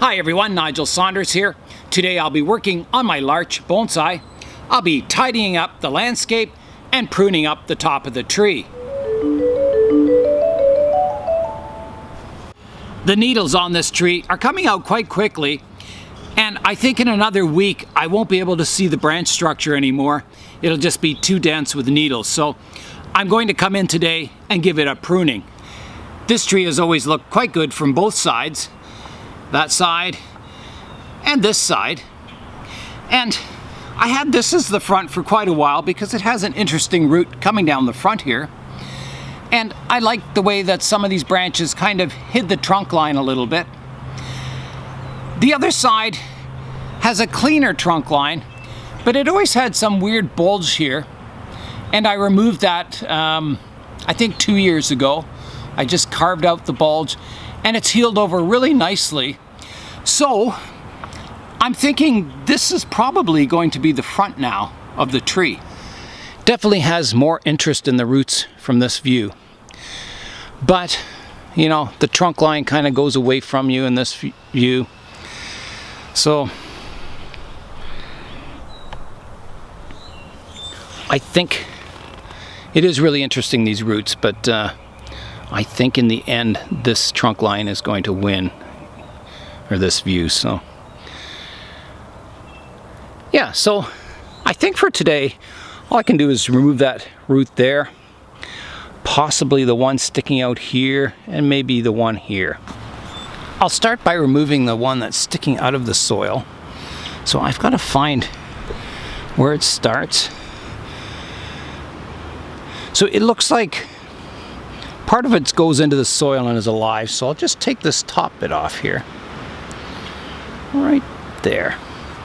Hi everyone, Nigel Saunders here. Today I'll be working on my larch bonsai. I'll be tidying up the landscape and pruning up the top of the tree. The needles on this tree are coming out quite quickly, and I think in another week I won't be able to see the branch structure anymore. It'll just be too dense with needles, so I'm going to come in today and give it a pruning. This tree has always looked quite good from both sides. That side and this side, and I had this as the front for quite a while because it has an interesting root coming down the front here, and I like the way that some of these branches kind of hid the trunk line a little bit. The other side has a cleaner trunk line, but it always had some weird bulge here, and I removed that I think 2 years ago. I just carved out the bulge and it's healed over really nicely. So I'm thinking this is probably going to be the front now of the tree. Definitely has more interest in the roots from this view. But, you know, the trunk line kind of goes away from you in this view. So I think it is really interesting, these roots, but I think in the end this trunk line is going to win, or this view. So yeah, so I think for today all I can do is remove that root there, possibly the one sticking out here, and maybe the one here. I'll start by removing the one that's sticking out of the soil. So I've got to find where it starts. So it looks like part of it goes into the soil and is alive, so I'll just take this top bit off here. Right there,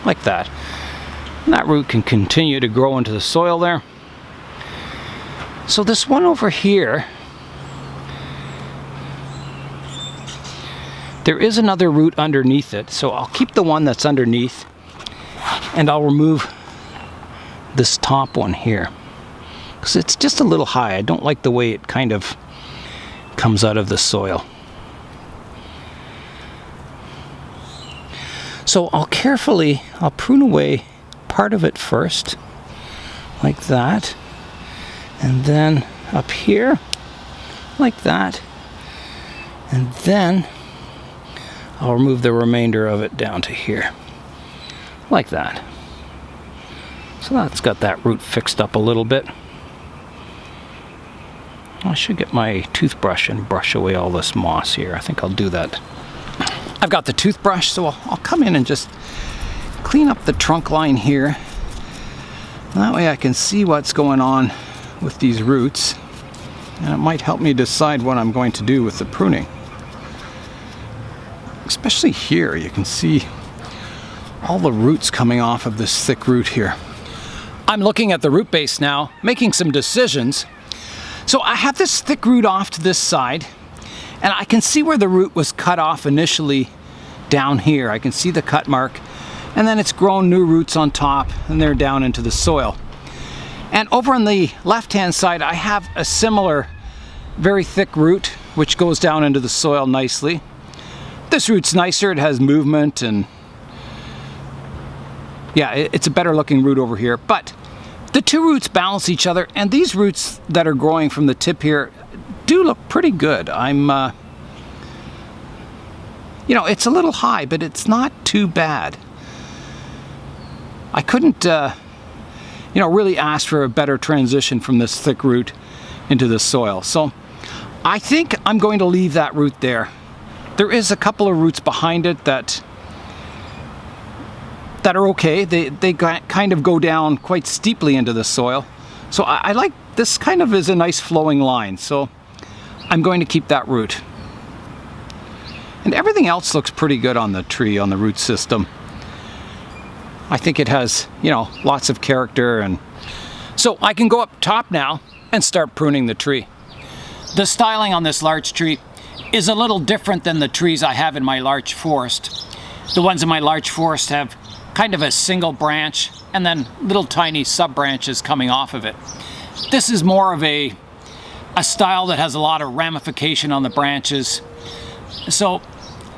like that. And that root can continue to grow into the soil there. So this one over here, there is another root underneath it, so I'll keep the one that's underneath and I'll remove this top one here, because it's just a little high. I don't like the way it kind of comes out of the soil. So I'll prune away part of it first, like that, and then up here, like that, and then I'll remove the remainder of it down to here, like that. So that's got that root fixed up a little bit. I should get my toothbrush and brush away all this moss here. I think I'll do that. I've got the toothbrush, so I'll come in and just clean up the trunk line here. That way I can see what's going on with these roots, and it might help me decide what I'm going to do with the pruning. Especially here, you can see all the roots coming off of this thick root here. I'm looking at the root base now, making some decisions. So I have this thick root off to this side, and I can see where the root was cut off initially down here. I can see the cut mark, and then it's grown new roots on top, and they're down into the soil. And over on the left-hand side, I have a similar very thick root, which goes down into the soil nicely. This root's nicer, it has movement, and yeah, it's a better looking root over here. But the two roots balance each other, and these roots that are growing from the tip here do look pretty good. You know, it's a little high, but it's not too bad. I couldn't, really ask for a better transition from this thick root into the soil. So I think I'm going to leave that root there. There is a couple of roots behind it that are okay. They kind of go down quite steeply into the soil. So I like this, kind of is a nice flowing line. So I'm going to keep that root. And everything else looks pretty good on the tree, on the root system. I think it has, lots of character, and so I can go up top now and start pruning the tree. The styling on this larch tree is a little different than the trees I have in my larch forest. The ones in my larch forest have kind of a single branch and then little tiny sub branches coming off of it. This is more of a style that has a lot of ramification on the branches. So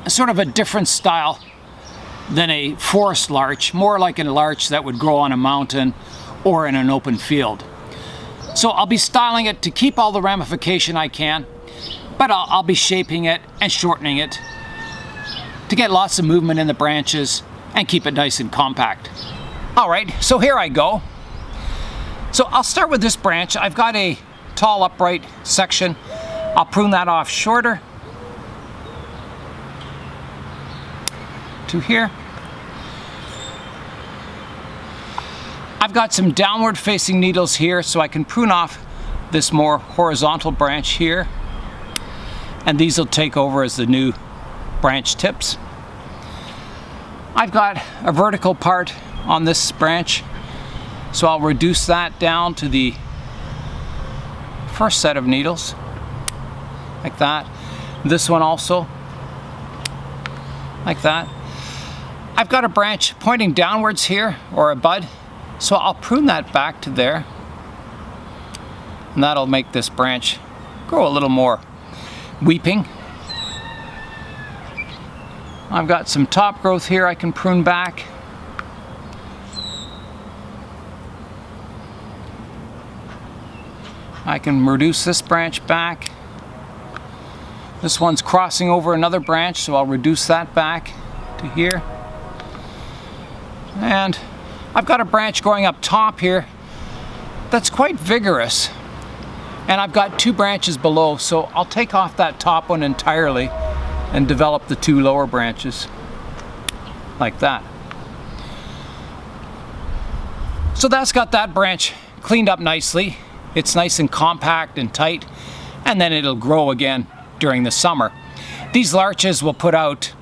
sort of a different style than a forest larch, more like a larch that would grow on a mountain or in an open field. So I'll be styling it to keep all the ramification I can, but I'll be shaping it and shortening it to get lots of movement in the branches and keep it nice and compact. All right, so here I go. So I'll start with this branch. I've got a tall upright section. I'll prune that off shorter to here. I've got some downward facing needles here, so I can prune off this more horizontal branch here, and these will take over as the new branch tips. I've got a vertical part on this branch, so I'll reduce that down to the first set of needles, like that. This one also, like that. I've got a branch pointing downwards here, or a bud, so I'll prune that back to there, and that'll make this branch grow a little more weeping. I've got some top growth here I can prune back. I can reduce this branch back. This one's crossing over another branch, so I'll reduce that back to here. And I've got a branch going up top here that's quite vigorous. And I've got two branches below, so I'll take off that top one entirely and develop the two lower branches, like that. So that's got that branch cleaned up nicely. It's nice and compact and tight, and then it'll grow again during the summer. These larches will put out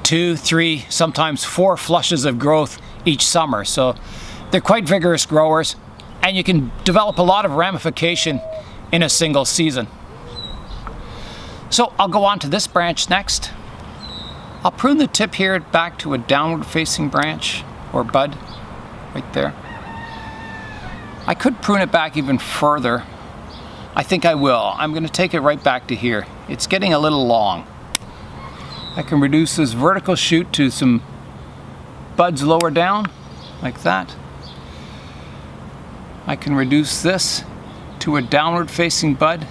2, 3, sometimes 4 flushes of growth each summer, so they're quite vigorous growers, and you can develop a lot of ramification in a single season. So I'll go on to this branch next. I'll prune the tip here back to a downward facing branch or bud right there. I could prune it back even further. I think I will. I'm going to take it right back to here. It's getting a little long. I can reduce this vertical shoot to some buds lower down, like that. I can reduce this to a downward facing bud,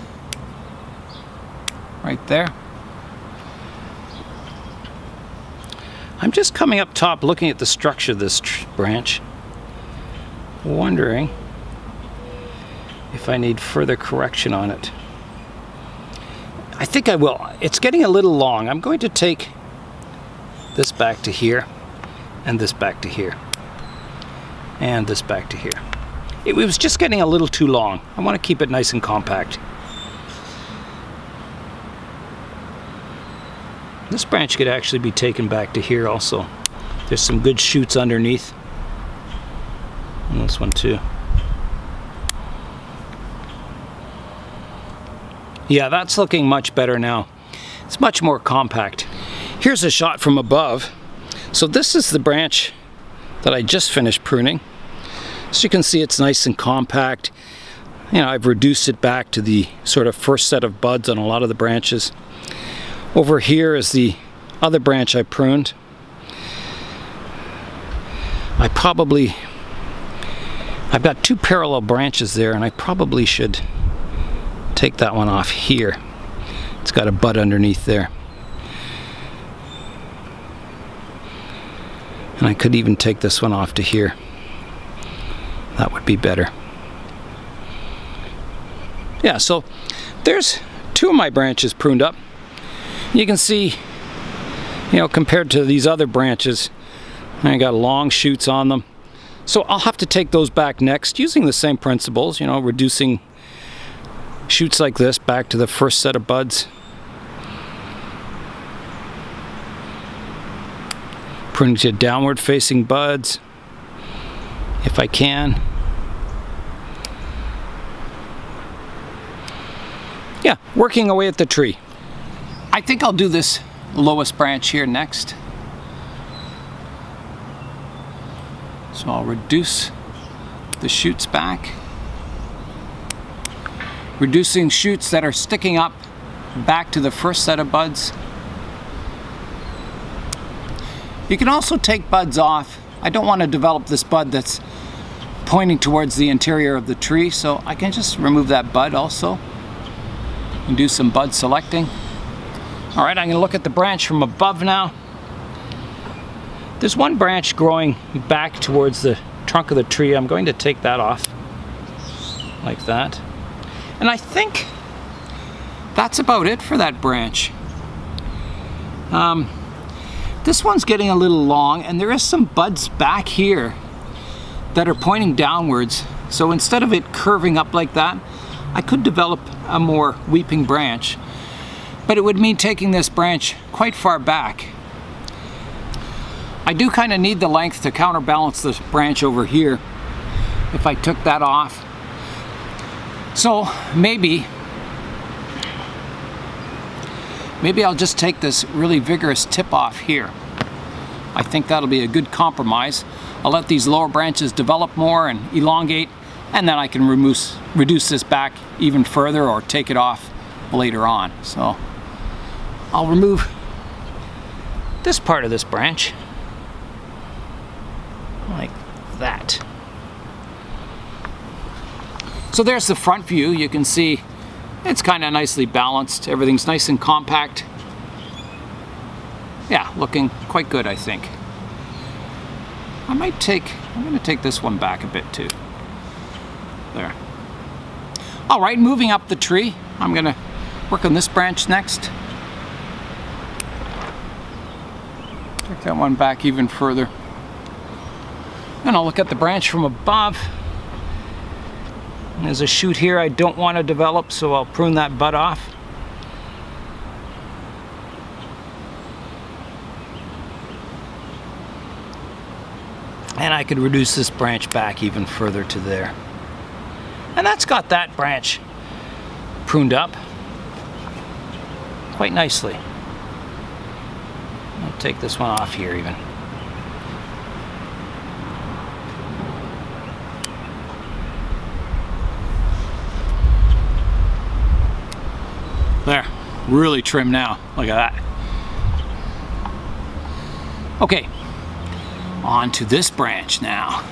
right there. I'm just coming up top looking at the structure of this branch, wondering if I need further correction on it. I think I will. It's getting a little long. I'm going to take this back to here, and this back to here, and this back to here. It was just getting a little too long. I want to keep it nice and compact. This branch could actually be taken back to here also. There's some good shoots underneath. And this one too. Yeah, that's looking much better now. It's much more compact. Here's a shot from above. So this is the branch that I just finished pruning. So you can see it's nice and compact. You know, I've reduced it back to the sort of first set of buds on a lot of the branches. Over here is the other branch I pruned. I've got 2 parallel branches there, and I probably should take that one off here. It's got a bud underneath there. And I could even take this one off to here. That would be better. Yeah, so there's 2 of my branches pruned up. You can see, you know, compared to these other branches, I got long shoots on them. So I'll have to take those back next using the same principles, you know, reducing shoots like this back to the first set of buds. Pruning to downward facing buds, if I can. Yeah, working away at the tree. I think I'll do this lowest branch here next. So I'll reduce the shoots back. Reducing shoots that are sticking up back to the first set of buds. You can also take buds off. I don't want to develop this bud that's pointing towards the interior of the tree, so I can just remove that bud also and do some bud selecting. All right, I'm going to look at the branch from above now. There's one branch growing back towards the trunk of the tree. I'm going to take that off like that. And I think that's about it for that branch. This one's getting a little long, and there is some buds back here that are pointing downwards. So instead of it curving up like that, I could develop a more weeping branch. But it would mean taking this branch quite far back. I do kind of need the length to counterbalance this branch over here if I took that off. So maybe I'll just take this really vigorous tip off here. I think that'll be a good compromise. I'll let these lower branches develop more and elongate, and then I can reduce this back even further or take it off later on. So I'll remove this part of this branch like that. So there's the front view. You can see it's kind of nicely balanced. Everything's nice and compact. Yeah, looking quite good, I think. I'm going to take this one back a bit too. There. All right, moving up the tree. I'm going to work on this branch next. Take that one back even further. And I'll look at the branch from above. There's a shoot here I don't want to develop, so I'll prune that bud off. And I could reduce this branch back even further to there. And that's got that branch pruned up quite nicely. I'll take this one off here even. There, really trim now. Look at that. Okay, on to this branch now.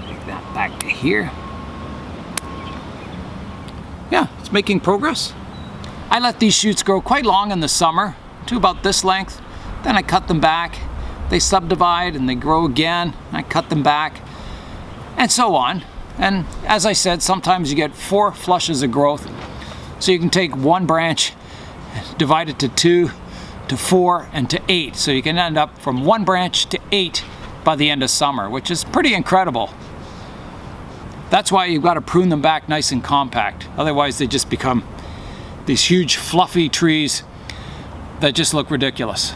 Take that back to here. Yeah, it's making progress. I let these shoots grow quite long in the summer, to about this length. Then I cut them back. They subdivide and they grow again. I cut them back, and so on. And as I said, sometimes you get 4 flushes of growth. So you can take one branch, divide it to 2, to 4, and to 8. So you can end up from 1 branch to 8 by the end of summer, which is pretty incredible. That's why you've got to prune them back nice and compact. Otherwise they just become these huge fluffy trees that just look ridiculous.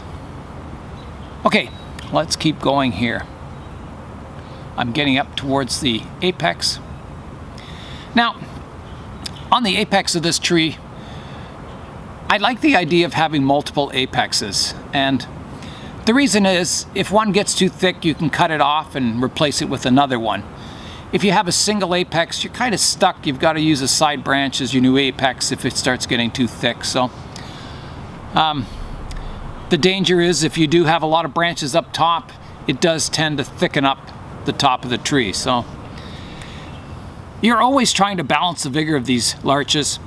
Okay, let's keep going here. I'm getting up towards the apex. Now, on the apex of this tree, I like the idea of having multiple apexes, and the reason is if one gets too thick you can cut it off and replace it with another one. If you have a single apex, you're kind of stuck. You've got to use a side branch as your new apex if it starts getting too thick. So the danger is if you do have a lot of branches up top, it does tend to thicken up the top of the tree. So you're always trying to balance the vigor of these larches.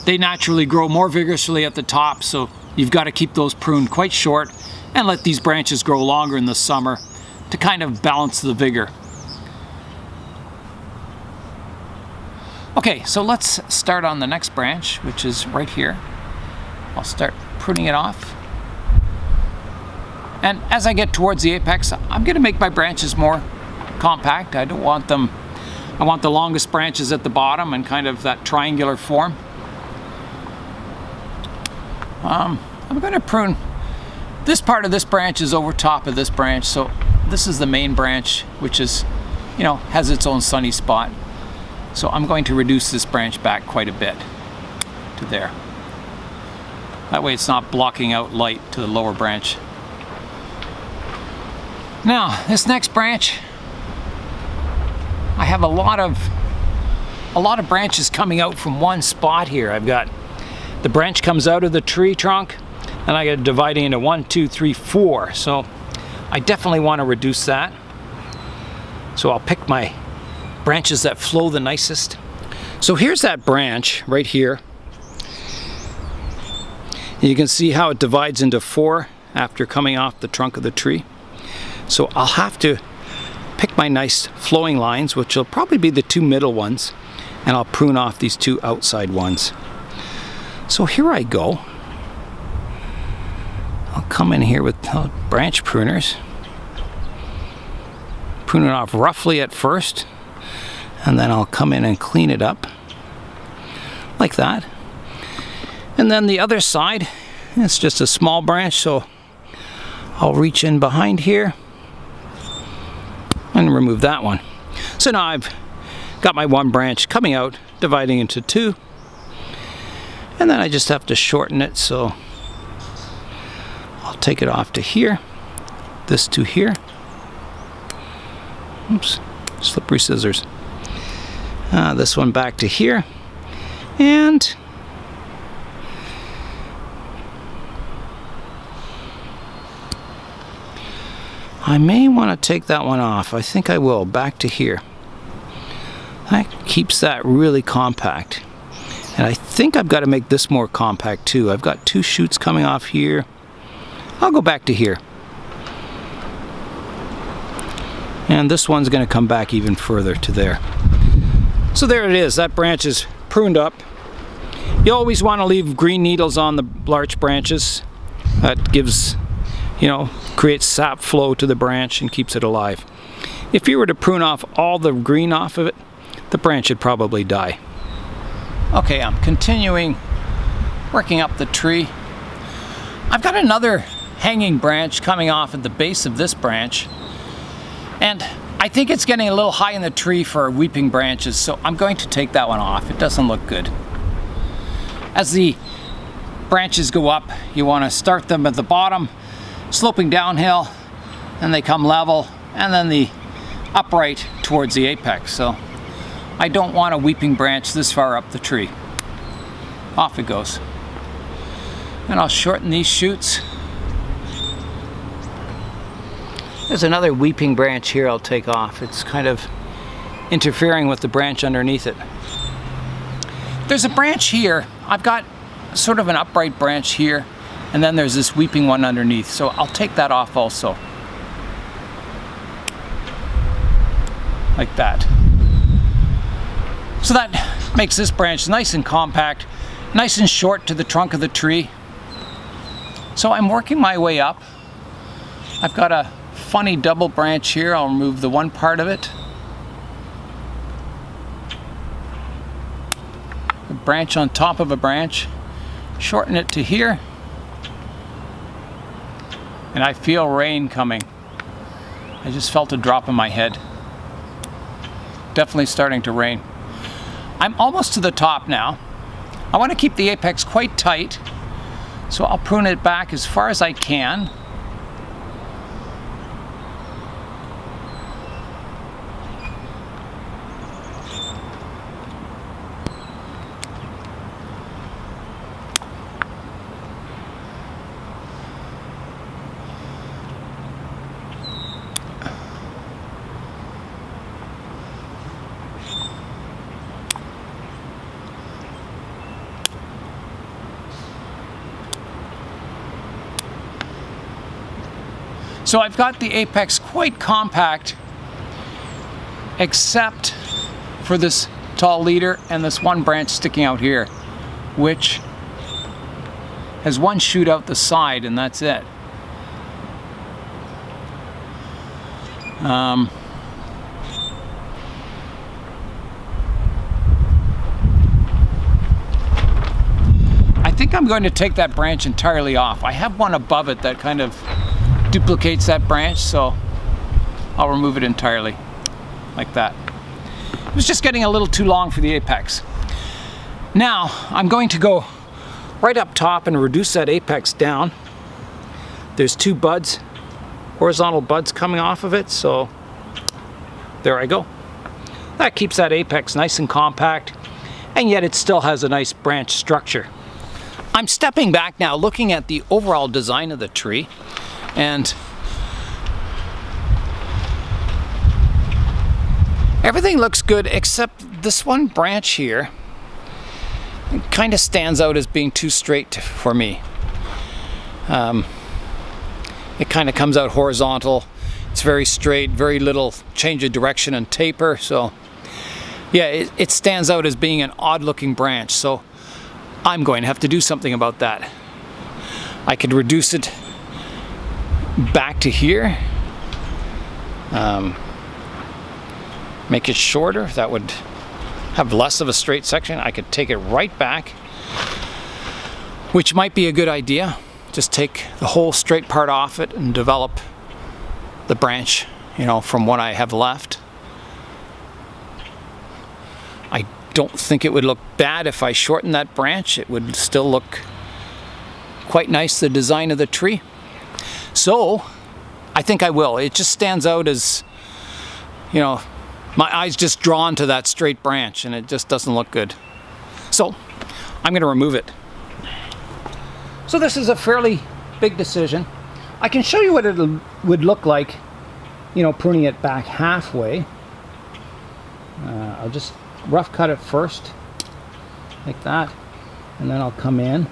They naturally grow more vigorously at the top, so you've got to keep those pruned quite short and let these branches grow longer in the summer to kind of balance the vigor. Okay, so let's start on the next branch, which is right here. I'll start pruning it off. And as I get towards the apex, I'm going to make my branches more compact. I don't want them, I want the longest branches at the bottom and kind of that triangular form. I'm going to prune. This part of this branch is over top of this branch, so this is the main branch, which is, you know, has its own sunny spot. So I'm going to reduce this branch back quite a bit to there. That way it's not blocking out light to the lower branch. Now, this next branch, I have a lot of branches coming out from one spot here. I've got the branch comes out of the tree trunk, and I got it dividing into 1, 2, 3, 4. So I definitely want to reduce that. So I'll pick my branches that flow the nicest. So here's that branch right here. You can see how it divides into 4 after coming off the trunk of the tree. So I'll have to pick my nice flowing lines, which will probably be the 2 middle ones, and I'll prune off these 2 outside ones. So here I go. I'll come in here with branch pruners. Prune it off roughly at first, and then I'll come in and clean it up like that. And then the other side, it's just a small branch, so I'll reach in behind here and remove that one. So now I've got my 1 branch coming out, dividing into 2, and then I just have to shorten it, so I'll take it off to here, this to here. Oops, slippery scissors. This one back to here, and I may want to take that one off. I think I will. Back to here. That keeps that really compact. And I think I've got to make this more compact too. I've got 2 shoots coming off here. I'll go back to here. And this one's going to come back even further to there. So there it is. That branch is pruned up. You always want to leave green needles on the larch branches. That gives, creates sap flow to the branch and keeps it alive. If you were to prune off all the green off of it, the branch would probably die. Okay, I'm continuing working up the tree. I've got another hanging branch coming off at the base of this branch, and I think it's getting a little high in the tree for weeping branches, so I'm going to take that one off. It doesn't look good. As the branches go up, you want to start them at the bottom, sloping downhill, and they come level, and then the upright towards the apex. So I don't want a weeping branch this far up the tree. Off it goes. And I'll shorten these shoots. There's another weeping branch here I'll take off. It's kind of interfering with the branch underneath it. There's a branch here. I've got sort of an upright branch here, and then there's this weeping one underneath. So I'll take that off also. Like that. So that makes this branch nice and compact, nice and short to the trunk of the tree. So I'm working my way up. I've got a funny double branch here. I'll remove the one part of it. A branch on top of a branch. Shorten it to here. And I feel rain coming. I just felt a drop in my head. Definitely starting to rain. I'm almost to the top now. I want to keep the apex quite tight, so I'll prune it back as far as I can. So I've got the apex quite compact, except for this tall leader and this one branch sticking out here, which has one shoot out the side, and that's it. I think I'm going to take that branch entirely off. I have one above it that kind of duplicates that branch, so I'll remove it entirely, like that. It was just getting a little too long for the apex. Now, I'm going to go right up top and reduce that apex down. There's 2 buds, horizontal buds coming off of it, so there I go. That keeps that apex nice and compact, and yet it still has a nice branch structure. I'm stepping back now, looking at the overall design of the tree, and everything looks good except this one branch here. It kind of stands out as being too straight for me. It kind of comes out horizontal. It's very straight, very little change of direction and taper. So yeah, it stands out as being an odd looking branch. So I'm going to have to do something about that. I could reduce it back to here. Make it shorter. That would have less of a straight section. I could take it right back, which might be a good idea. Just take the whole straight part off it and develop the branch, you know, from what I have left. I don't think it would look bad if I shortened that branch. It would still look quite nice, the design of the tree. So I think I will. It just stands out as, you know, my eye's just drawn to that straight branch and it just doesn't look good. So I'm going to remove it. So this is a fairly big decision. I can show you what it would look like, you know, pruning it back halfway. I'll just rough cut it first, like that, and then I'll come in.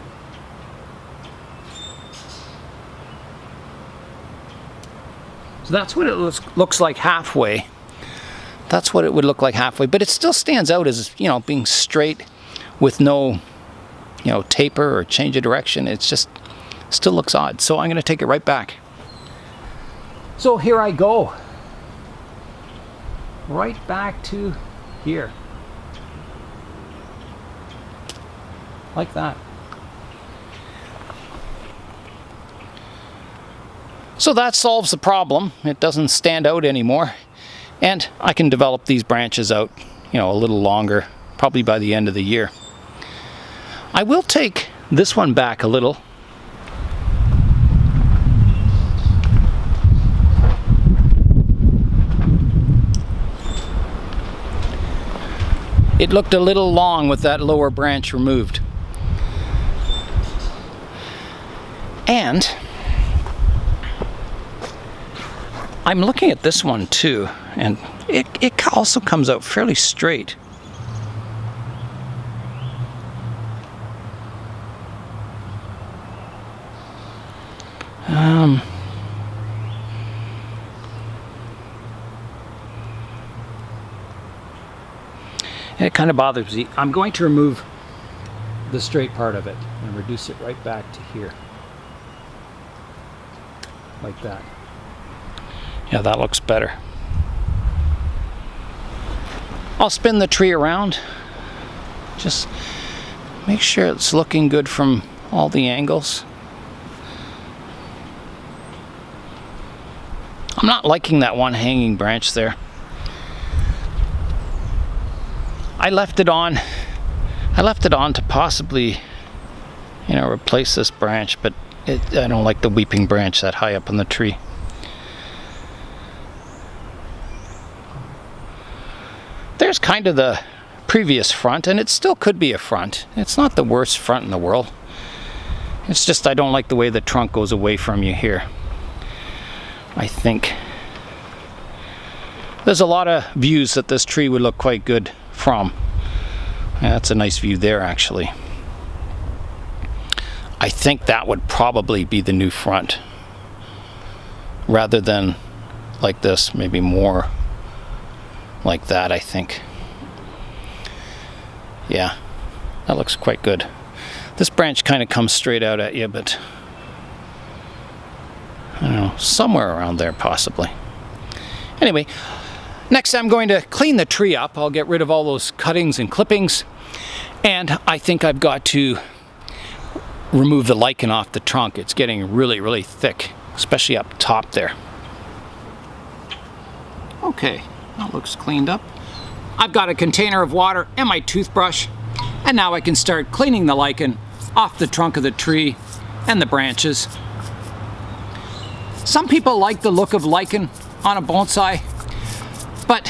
So that's what it looks like halfway. That's what it would look like halfway, but it still stands out as, you know, being straight with no, you know, taper or change of direction. It's just still looks odd. So I'm going to take it right back. So here I go. Right back to here. Like that. So that solves the problem. It doesn't stand out anymore. And I can develop these branches out, you know, a little longer, probably by the end of the year. I will take this one back a little. It looked a little long with that lower branch removed. And I'm looking at this one too, and it also comes out fairly straight. It kind of bothers me. I'm going to remove the straight part of it and reduce it right back to here. Like that. Yeah, that looks better. I'll spin the tree around. Just make sure it's looking good from all the angles. I'm not liking that one hanging branch there. I left it on to possibly, you know, replace this branch, but I don't like the weeping branch that high up in the tree. There's kind of the previous front, and it still could be a front. It's not the worst front in the world. It's just I don't like the way the trunk goes away from you here. I think there's a lot of views that this tree would look quite good from. Yeah, that's a nice view there, actually. I think that would probably be the new front, rather than like this, maybe more like that, I think. Yeah, that looks quite good. This branch kind of comes straight out at you, but I don't know, somewhere around there possibly. Anyway, next I'm going to clean the tree up. I'll get rid of all those cuttings and clippings, and I think I've got to remove the lichen off the trunk. It's getting really, really thick, especially up top there. Okay, that looks cleaned up. I've got a container of water and my toothbrush, and now I can start cleaning the lichen off the trunk of the tree and the branches. Some people like the look of lichen on a bonsai, but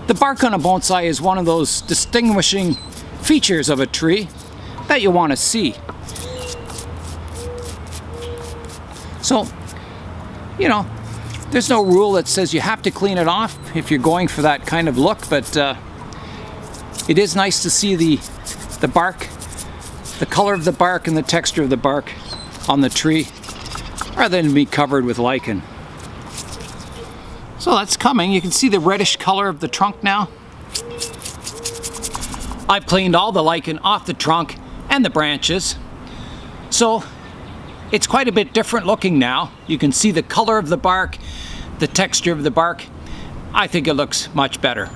the bark on a bonsai is one of those distinguishing features of a tree that you want to see. So, you know, there's no rule that says you have to clean it off if you're going for that kind of look, but it is nice to see the bark, the color of the bark and the texture of the bark on the tree, rather than be covered with lichen. So that's coming. You can see the reddish color of the trunk now. I've cleaned all the lichen off the trunk and the branches. So it's quite a bit different looking now. You can see the color of the bark, the texture of the bark. I think it looks much better.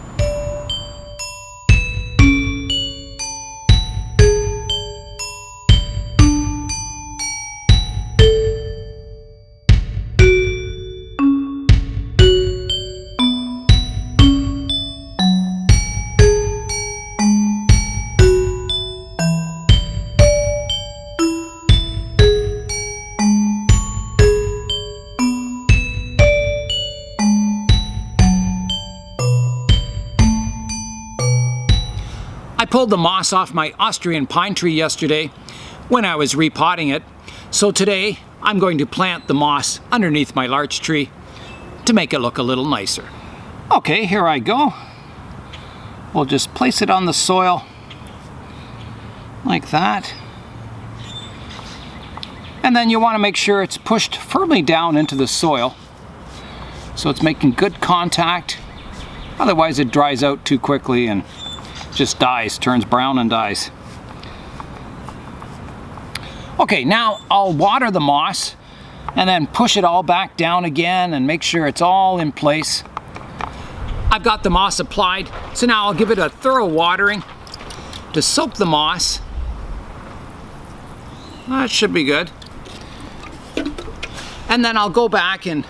I pulled the moss off my Austrian pine tree yesterday when I was repotting it, so today I'm going to plant the moss underneath my larch tree to make it look a little nicer. Okay, here I go. We'll just place it on the soil like that. And then you want to make sure it's pushed firmly down into the soil so it's making good contact. Otherwise it dries out too quickly and just dies, turns brown and dies. Okay, now I'll water the moss and then push it all back down again and make sure it's all in place. I've got the moss applied, so now I'll give it a thorough watering to soak the moss. That should be good. And then I'll go back and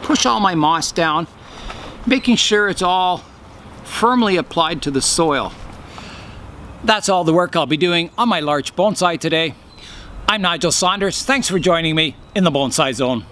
push all my moss down, making sure it's all firmly applied to the soil. That's all the work I'll be doing on my larch bonsai today. I'm Nigel Saunders. Thanks for joining me in the Bonsai Zone.